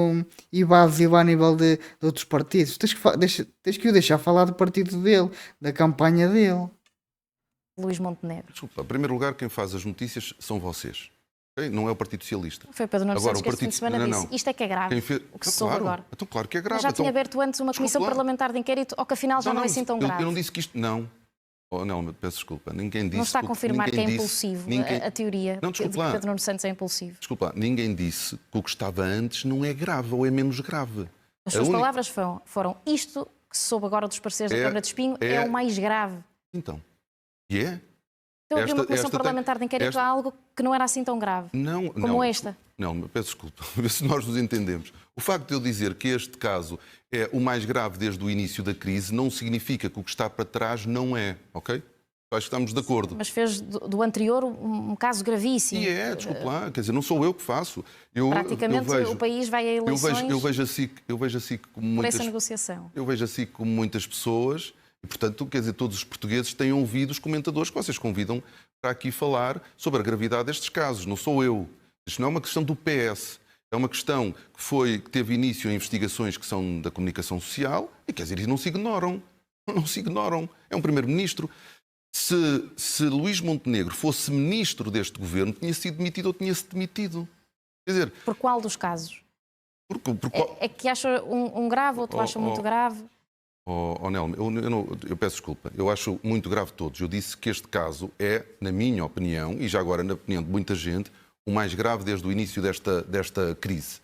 Speaker 1: evasivo a nível de outros partidos. Tens que o deixar falar do partido dele, da campanha dele.
Speaker 2: Luís Montenegro.
Speaker 3: Desculpa, em primeiro lugar, quem faz as notícias são vocês. Okay? Não é o Partido Socialista.
Speaker 2: Foi Pedro Nuno Santos que este fim de semana disse isto é que é grave, o que se soube agora.
Speaker 3: Então, claro que é grave.
Speaker 2: Mas já tinha aberto antes uma comissão parlamentar de inquérito, ou que afinal já não é assim tão grave.
Speaker 3: Eu não disse que isto... Não. Oh, não, peço desculpa. Ninguém disse...
Speaker 2: Não está a confirmar que é impulsivo a teoria
Speaker 3: de
Speaker 2: que Pedro Nuno Santos é impulsivo.
Speaker 3: Desculpa, ninguém disse que o que estava antes não é grave ou é menos grave.
Speaker 2: As suas palavras foram isto que se soube agora dos parceiros da Câmara de Espinho é o mais grave.
Speaker 3: Então, e é?
Speaker 2: Então havia uma comissão parlamentar de inquérito a algo que não era assim tão grave, como esta.
Speaker 3: Não, peço desculpa, se nós nos entendemos. O facto de eu dizer que este caso é o mais grave desde o início da crise não significa que o que está para trás não é, ok? Acho que estamos de acordo.
Speaker 2: Mas fez do anterior um caso gravíssimo.
Speaker 3: E desculpa lá, quer dizer, não sou eu que faço.
Speaker 2: Praticamente o país vai a eleições
Speaker 3: eu vejo assim como muitas,
Speaker 2: essa negociação.
Speaker 3: Eu vejo assim como muitas pessoas e, portanto, quer dizer, todos os portugueses têm ouvido os comentadores que vocês convidam para aqui falar sobre a gravidade destes casos. Não sou eu. Isto não é uma questão do PS. É uma questão que teve início em investigações que são da comunicação social e, quer dizer, não se ignoram. Não se ignoram. É um primeiro-ministro. Se Luís Montenegro fosse ministro deste governo, tinha sido demitido ou tinha-se demitido. Quer dizer...
Speaker 2: Por qual dos casos?
Speaker 3: Por qual...
Speaker 2: É que acha um grave ou tu acha muito grave?
Speaker 3: Nelma, eu peço desculpa. Eu acho muito grave todos. Eu disse que este caso é, na minha opinião, e já agora na opinião de muita gente, o mais grave desde o início desta crise.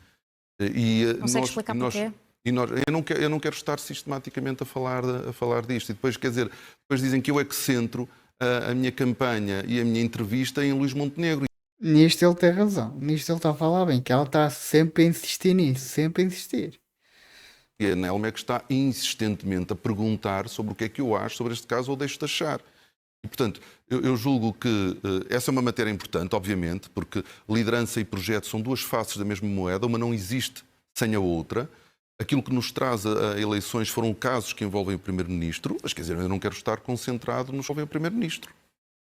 Speaker 2: Consegue explicar porquê?
Speaker 3: Eu não quero estar sistematicamente a falar disto. E depois, quer dizer, depois dizem que eu é que centro a minha campanha e a minha entrevista em Luís Montenegro.
Speaker 1: Nisto ele tem razão. Nisto ele está a falar bem, que ela está sempre a insistir nisso, sempre a insistir.
Speaker 3: E a Nelma é que está insistentemente a perguntar sobre o que é que eu acho sobre este caso ou deixo de achar. E, portanto, eu julgo que essa é uma matéria importante, obviamente, porque liderança e projeto são duas faces da mesma moeda, uma não existe sem a outra. Aquilo que nos traz a eleições foram casos que envolvem o Primeiro-Ministro, mas quer dizer, eu não quero estar concentrado nos que envolvem o Primeiro-Ministro.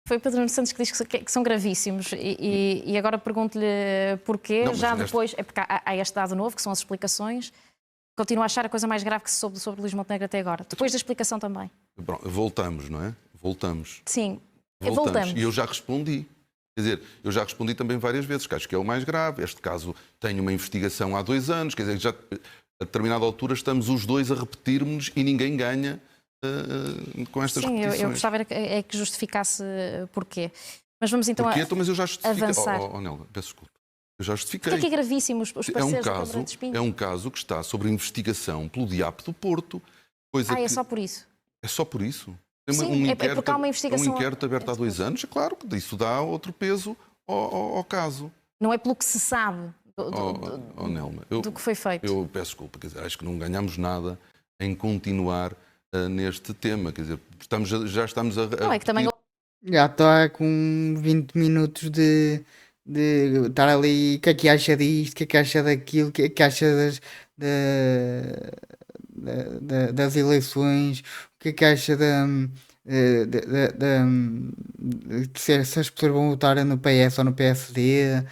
Speaker 2: Foi Pedro Nuno Santos que diz que são gravíssimos e agora pergunto-lhe porquê, depois, é porque há este dado novo, que são as explicações. Continuo a achar a coisa mais grave que se soube sobre Luís Montenegro até agora. Depois da explicação também.
Speaker 3: Voltamos, não é? Voltamos.
Speaker 2: Sim,
Speaker 3: voltamos. E eu já respondi. Quer dizer, eu já respondi também várias vezes, que acho que é o mais grave. Este caso tem uma investigação há 2 anos, quer dizer, já a determinada altura estamos os dois a repetirmos e ninguém ganha com estas repetições.
Speaker 2: Eu gostava que justificasse porquê. Mas vamos então
Speaker 3: Porquê? Então, mas eu já justifiquei.
Speaker 2: avançar.
Speaker 3: Nelva, peço desculpa. Eu já justifiquei.
Speaker 2: Porque é que é gravíssimo os parceiros da Câmara de Espinho?
Speaker 3: É um caso que está sob investigação pelo DIAP do Porto.
Speaker 2: É só por isso?
Speaker 3: É só por isso? Tem
Speaker 2: Sim, é porque há uma investigação...
Speaker 3: Um inquérito aberto há 2 anos, é claro que isso dá outro peso ao caso.
Speaker 2: Não é pelo que se sabe
Speaker 3: Nelma,
Speaker 2: do que foi feito.
Speaker 3: Eu peço desculpa, quer dizer, acho que não ganhamos nada em continuar neste tema. Quer dizer, já estamos a...
Speaker 2: Não, é que também...
Speaker 1: Já está com 20 minutos de estar ali, o que é que acha disto, o que é que acha daquilo, o que é que acha das eleições, o que é que acha de se as pessoas vão votar no PS ou no PSD.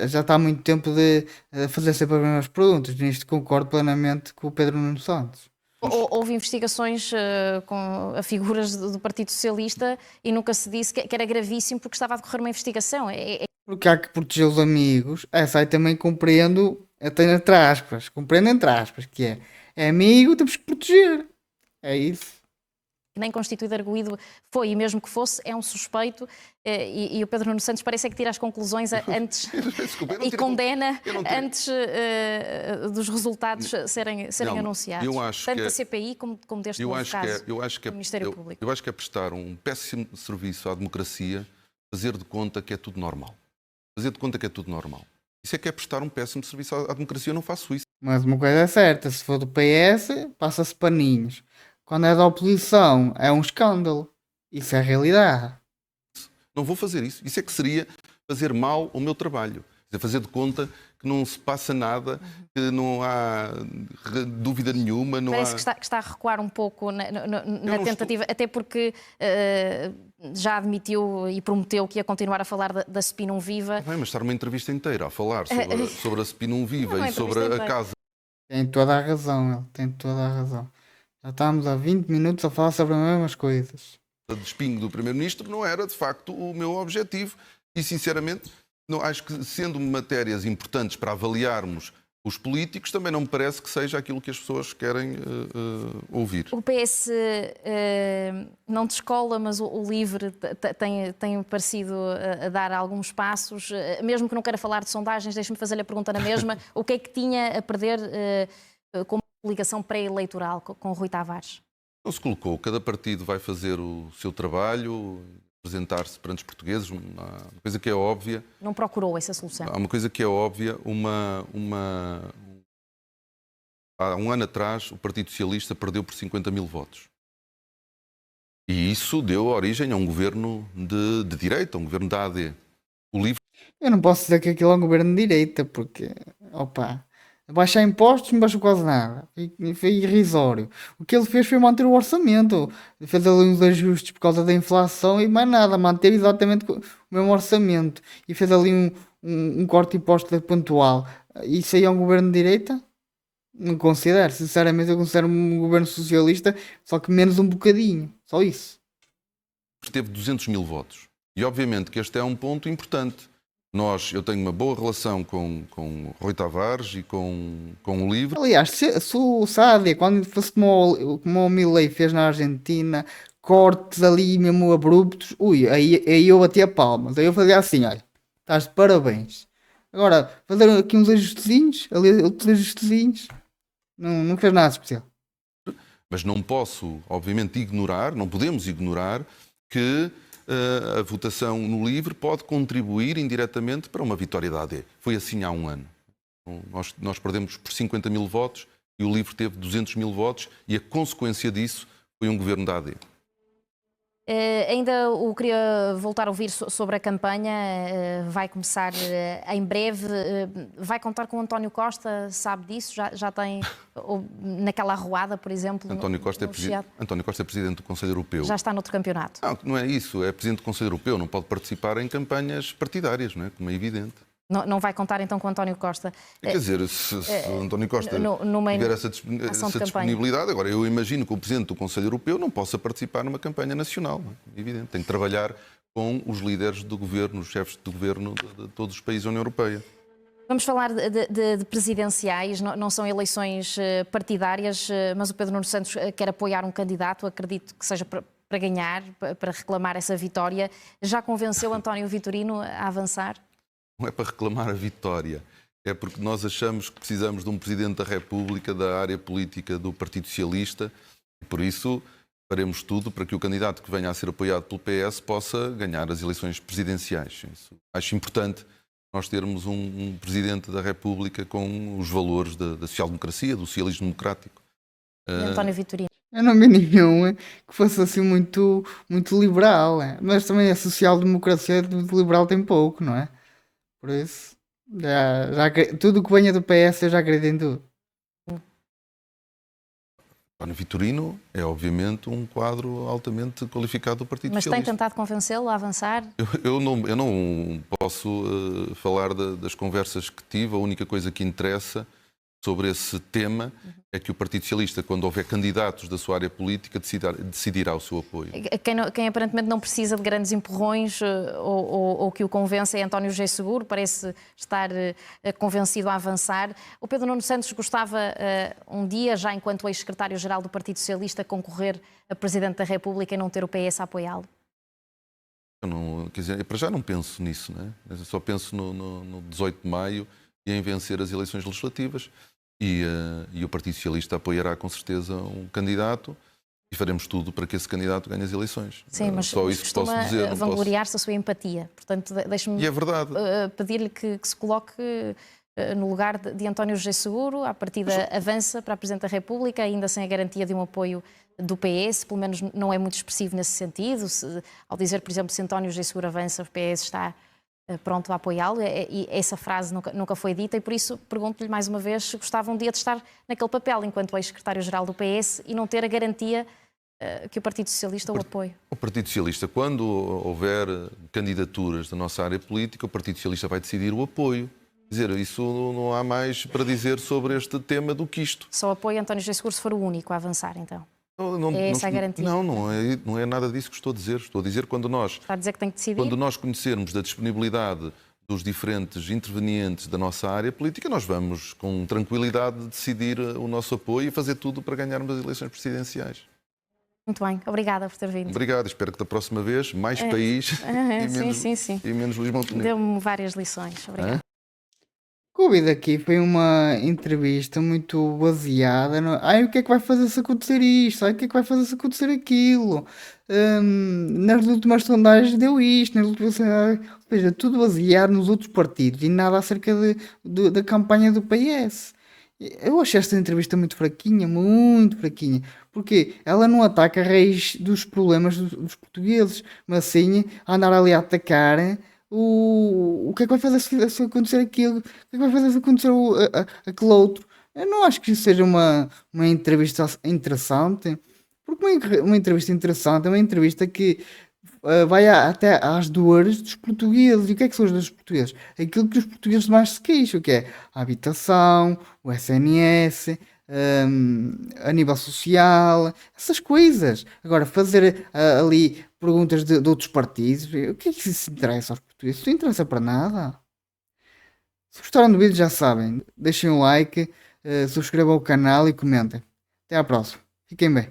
Speaker 1: Já está há muito tempo de fazer sempre as mesmas perguntas. Nisto concordo plenamente com o Pedro Nuno Santos.
Speaker 2: Houve investigações a figuras do Partido Socialista e nunca se disse que era gravíssimo porque estava a decorrer uma investigação.
Speaker 1: Porque há que proteger os amigos. Essa aí também compreendo, até entre aspas, compreendo entre aspas, que é amigo, temos que proteger. É isso.
Speaker 2: Nem constituído arguído foi, e mesmo que fosse, é um suspeito, e o Pedro Nuno Santos parece que tira as conclusões antes e condena antes dos resultados serem anunciados. Tanto da CPI como deste novo caso do Ministério Público.
Speaker 3: Eu acho que é prestar um péssimo serviço à democracia fazer de conta que é tudo normal. Fazer de conta que é tudo normal. Isso é que é prestar um péssimo serviço à democracia. Eu não faço isso.
Speaker 1: Mas uma coisa é certa, se for do PS, passa-se paninhos. Quando é da oposição, é um escândalo. Isso é a realidade.
Speaker 3: Não vou fazer isso. Isso é que seria fazer mal ao meu trabalho. É fazer de conta que não se passa nada, que não há dúvida nenhuma.
Speaker 2: Parece que está a recuar um pouco na tentativa, até porque já admitiu e prometeu que ia continuar a falar da Spinum Viva.
Speaker 3: Mas estar uma entrevista inteira a falar sobre a Spinum Viva e sobre a casa.
Speaker 1: Tem toda a razão, ele tem toda a razão. Já estamos há 20 minutos a falar sobre as mesmas coisas.
Speaker 3: O despingo do Primeiro-Ministro não era, de facto, o meu objetivo. E, sinceramente, não, acho que, sendo matérias importantes para avaliarmos os políticos, também não me parece que seja aquilo que as pessoas querem ouvir.
Speaker 2: O PS não descola, mas o LIVRE tem parecido a dar alguns passos. Mesmo que não queira falar de sondagens, deixe-me fazer-lhe a pergunta na mesma. O que é que tinha a perder com uma ligação pré-eleitoral com Rui Tavares?
Speaker 3: Não se colocou. Cada partido vai fazer o seu trabalho, apresentar-se perante os portugueses. Uma coisa que é óbvia.
Speaker 2: Não procurou essa solução?
Speaker 3: Há uma coisa que é óbvia. Há um ano atrás, o Partido Socialista perdeu por 50 mil votos. E isso deu origem a um governo de direita, um governo da AD. O LIVRE...
Speaker 1: Eu não posso dizer que aquilo é um governo de direita, porque, baixar impostos não baixou quase nada. Foi irrisório. O que ele fez foi manter o orçamento. Fez ali uns ajustes por causa da inflação e mais nada. Manteve exatamente o mesmo orçamento. E fez ali um corte de impostos pontual. Isso aí é um governo de direita? Não considero. Sinceramente, eu considero um governo socialista, só que menos um bocadinho. Só isso.
Speaker 3: Teve 200 mil votos. E obviamente que este é um ponto importante. Eu tenho uma boa relação com Rui Tavares e com o LIVRE.
Speaker 1: Aliás, se o Sádia, quando fosse como o Milei fez na Argentina, cortes ali mesmo abruptos, aí eu batia palmas. Aí eu fazia assim, olha, estás de parabéns. Agora, fazer aqui uns ajustezinhos, ali outros ajustezinhos, não fez nada especial.
Speaker 3: Mas não posso, obviamente, não podemos ignorar que a votação no LIVRE pode contribuir indiretamente para uma vitória da AD. Foi assim há um ano. Nós perdemos por 50 mil votos e o LIVRE teve 200 mil votos e a consequência disso foi um governo da AD.
Speaker 2: Ainda o queria voltar a ouvir sobre a campanha. Vai começar em breve. Vai contar com António Costa, sabe disso? Já tem naquela arruada, por exemplo?
Speaker 3: António Costa é presidente do Conselho Europeu.
Speaker 2: Já está noutro campeonato?
Speaker 3: Não é isso. É presidente do Conselho Europeu. Não pode participar em campanhas partidárias, não é? Como é evidente.
Speaker 2: Não vai contar então com António Costa?
Speaker 3: Quer dizer, se o António Costa tiver essa disponibilidade, agora eu imagino que o Presidente do Conselho Europeu não possa participar numa campanha nacional, é evidente. Tem que trabalhar com os líderes do governo, os chefes de governo de todos os países da União Europeia.
Speaker 2: Vamos falar de presidenciais, não são eleições partidárias, mas o Pedro Nuno Santos quer apoiar um candidato, acredito que seja para ganhar, para reclamar essa vitória. Já convenceu António Vitorino a avançar?
Speaker 3: Não é para reclamar a vitória, é porque nós achamos que precisamos de um Presidente da República da área política do Partido Socialista e por isso faremos tudo para que o candidato que venha a ser apoiado pelo PS possa ganhar as eleições presidenciais. Isso, acho importante nós termos um Presidente da República com os valores da social-democracia, do socialismo democrático.
Speaker 2: António Vitorino.
Speaker 1: Eu não vi nenhum que fosse assim muito liberal, mas também a social-democracia de liberal tem pouco, não é? Por isso, tudo o que venha do PS eu já acredito em tudo.
Speaker 3: António Vitorino é, obviamente, um quadro altamente qualificado do Partido
Speaker 2: Mas tem
Speaker 3: Socialista.
Speaker 2: tentado convencê-lo a avançar?
Speaker 3: Eu não posso falar das conversas que tive. A única coisa que interessa sobre esse tema é que o Partido Socialista, quando houver candidatos da sua área política, decidirá o seu apoio.
Speaker 2: Quem aparentemente não precisa de grandes empurrões ou que o convença é António José Seguro, parece estar convencido a avançar. O Pedro Nuno Santos gostava um dia, já enquanto ex-secretário-geral do Partido Socialista, concorrer a Presidente da República e não ter o PS a apoiá-lo?
Speaker 3: Quer dizer, para já não penso nisso, né? Eu só penso no 18 de maio e em vencer as eleições legislativas. E o Partido Socialista apoiará com certeza um candidato e faremos tudo para que esse candidato ganhe as eleições.
Speaker 2: Sim, mas
Speaker 3: só isso posso dizer.
Speaker 2: Vangloriar-se a sua empatia. Portanto, deixe-me pedir-lhe que se coloque no lugar de António José Seguro. À partida avança para a Presidente da República, ainda sem a garantia de um apoio do PS, pelo menos não é muito expressivo nesse sentido. Ao dizer, por exemplo, se António José Seguro avança, o PS está pronto a apoiá-lo, e essa frase nunca foi dita, e por isso pergunto-lhe mais uma vez se gostava um dia de estar naquele papel enquanto ex-secretário-geral do PS e não ter a garantia que o Partido Socialista o apoie.
Speaker 3: O Partido Socialista, quando houver candidaturas da nossa área política, o Partido Socialista vai decidir o apoio. Quer dizer, isso não há mais para dizer sobre este tema do que isto.
Speaker 2: Só apoia António José Seguro se for o único a avançar, então?
Speaker 3: É
Speaker 2: essa a garantia?
Speaker 3: Não é nada disso que estou a dizer. Estou a dizer quando nós...
Speaker 2: Está a dizer que tem que decidir?
Speaker 3: Quando nós conhecermos da disponibilidade dos diferentes intervenientes da nossa área política, nós vamos com tranquilidade decidir o nosso apoio e fazer tudo para ganharmos as eleições presidenciais.
Speaker 2: Muito bem, obrigada por ter vindo.
Speaker 3: Obrigado, espero que da próxima vez mais país e menos Luís Montenegro.
Speaker 2: Deu-me várias lições. Obrigada.
Speaker 1: O que eu vi daqui foi uma entrevista muito baseada no... o que é que vai fazer se acontecer isto? O que é que vai fazer se acontecer aquilo? Nas últimas sondagens deu isto, nas últimas sondagens... Ou seja, tudo baseado nos outros partidos e nada acerca da campanha do PS. Eu achei esta entrevista muito fraquinha, porque ela não ataca a raiz dos problemas dos portugueses, mas sim a andar ali a atacar... O que é que vai fazer se acontecer aquilo? O que é que vai fazer se acontecer aquele outro? Eu não acho que isso seja uma entrevista interessante, porque uma entrevista interessante é uma entrevista que vai até às dores dos portugueses. E o que é que são as dores dos portugueses? Aquilo que os portugueses mais se queixam, que é a habitação, o SNS, a nível social, essas coisas. Agora, fazer ali perguntas de outros partidos, o que é que isso interessa aos portugueses? Isso não interessa para nada. Se gostaram do vídeo, já sabem, deixem um like, subscrevam o canal e comentem. Até à próxima. Fiquem bem.